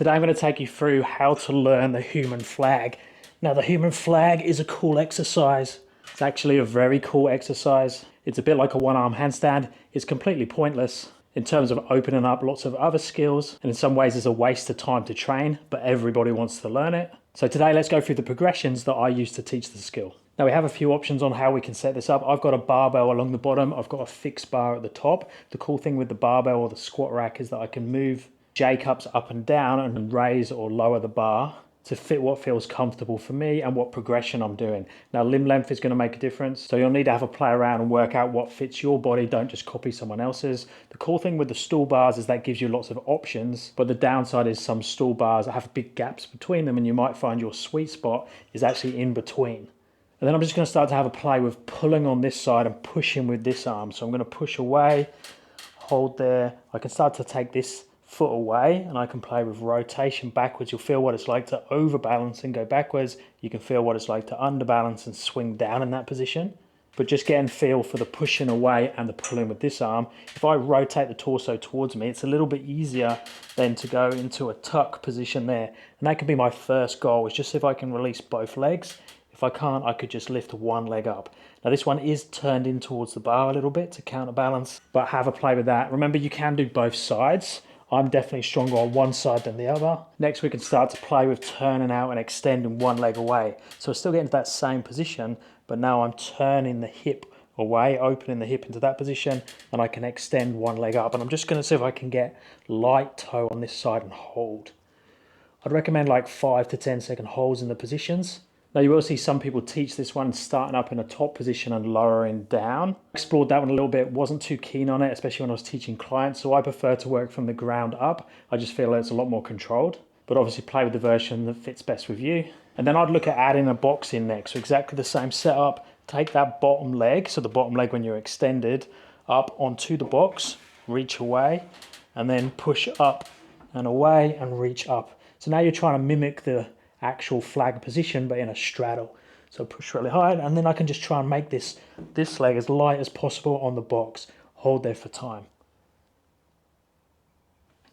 Today I'm going to take you through how to learn the human flag. Now the human flag is a cool exercise. It's actually a very cool exercise. It's a bit like a one-arm handstand. It's completely pointless in terms of opening up lots of other skills, and in some ways it's a waste of time to train, but everybody wants to learn it. So today let's go through the progressions that I use to teach the skill. Now we have a few options on how we can set this up. I've got a barbell along the bottom. I've got a fixed bar at the top. The cool thing with the barbell or the squat rack is that I can move J-cups up and down and raise or lower the bar to fit what feels comfortable for me and what progression I'm doing. Now limb length is going to make a difference, so you'll need to have a play around and work out what fits your body. Don't just copy someone else's. The cool thing with the stool bars is that gives you lots of options, but the downside is some stool bars have big gaps between them and you might find your sweet spot is actually in between. And then I'm just going to start to have a play with pulling on this side and pushing with this arm. So I'm going to push away, hold there. I can start to take this foot away and I can play with rotation backwards. You'll feel what it's like to overbalance and go backwards. You can feel what it's like to underbalance and swing down in that position. But just getting feel for the pushing away and the pulling with this arm. If I rotate the torso towards me, it's a little bit easier then to go into a tuck position there. And that can be my first goal, is just if I can release both legs. If I can't, I could just lift one leg up. Now this one is turned in towards the bar a little bit to counterbalance, but have a play with that. Remember, you can do both sides. I'm definitely stronger on one side than the other. Next, we can start to play with turning out and extending one leg away. So we're still getting to that same position, but now I'm turning the hip away, opening the hip into that position, and I can extend one leg up. And I'm just gonna see if I can get light toe on this side and hold. I'd recommend like 5 to 10 second holds in the positions. Now you will see some people teach this one starting up in a top position and lowering down. Explored that one a little bit, wasn't too keen on it, especially when I was teaching clients, so I prefer to work from the ground up. I just feel it's a lot more controlled, but obviously play with the version that fits best with you. And then I'd look at adding a box in next, so exactly the same setup. Take that bottom leg, so the bottom leg when you're extended, up onto the box, reach away, and then push up and away and reach up. So now you're trying to mimic the actual flag position but in a straddle. So push really hard, and then I can just try and make this leg as light as possible on the box. Hold there for time.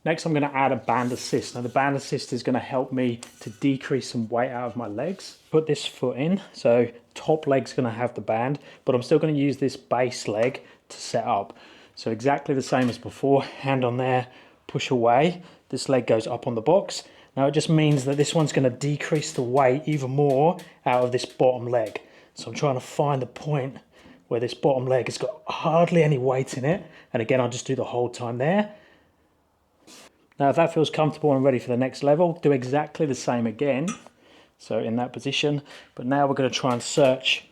Next I'm going to add a band assist. Now the band assist is going to help me to decrease some weight out of my legs. Put this foot in, so top leg's going to have the band, but I'm still going to use this base leg to set up. So exactly the same as before, hand on there, push away, this leg goes up on the box. Now it just means that this one's going to decrease the weight even more out of this bottom leg. So I'm trying to find the point where this bottom leg has got hardly any weight in it. And again, I'll just do the whole time there. Now if that feels comfortable and ready for the next level, do exactly the same again. So in that position, but now we're going to try and search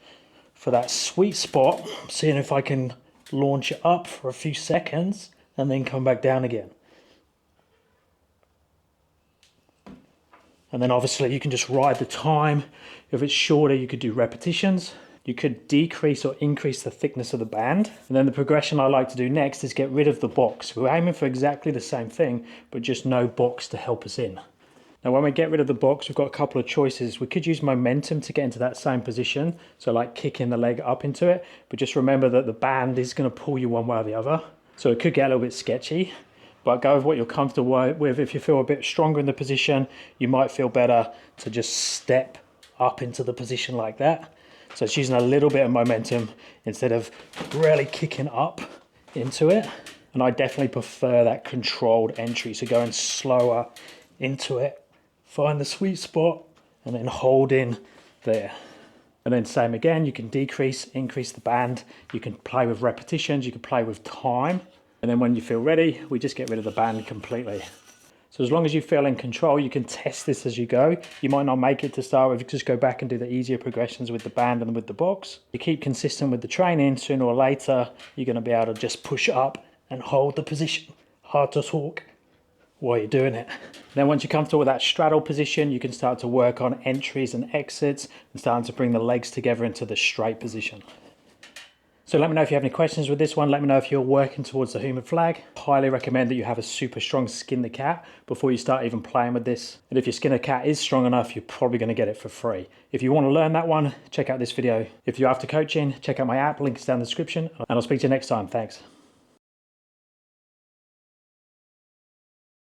for that sweet spot, seeing if I can launch it up for a few seconds and then come back down again. And then obviously you can just ride the time. If it's shorter, you could do repetitions. You could decrease or increase the thickness of the band. And then the progression I like to do next is get rid of the box. We're aiming for exactly the same thing, but just no box to help us in. Now when we get rid of the box, we've got a couple of choices. We could use momentum to get into that same position. So like kicking the leg up into it, but just remember that the band is going to pull you one way or the other. So it could get a little bit sketchy. But go with what you're comfortable with. If you feel a bit stronger in the position, you might feel better to just step up into the position like that. So it's using a little bit of momentum instead of really kicking up into it. And I definitely prefer that controlled entry. So going slower into it, find the sweet spot, and then hold in there. And then same again, you can decrease, increase the band. You can play with repetitions, you can play with time. And then when you feel ready, we just get rid of the band completely. So as long as you feel in control, you can test this as you go. You might not make it to start with, just go back and do the easier progressions with the band and with the box. You keep consistent with the training, sooner or later, you're going to be able to just push up and hold the position. Hard to talk while you're doing it. Then once you're comfortable with that straddle position, you can start to work on entries and exits and starting to bring the legs together into the straight position. So let me know if you have any questions with this one. Let me know if you're working towards the human flag. Highly recommend that you have a super strong skin the cat before you start even playing with this. And if your skin the cat is strong enough, you're probably going to get it for free. If you want to learn that one, check out this video. If you're after coaching, check out my app, links down in the description. And I'll speak to you next time. Thanks.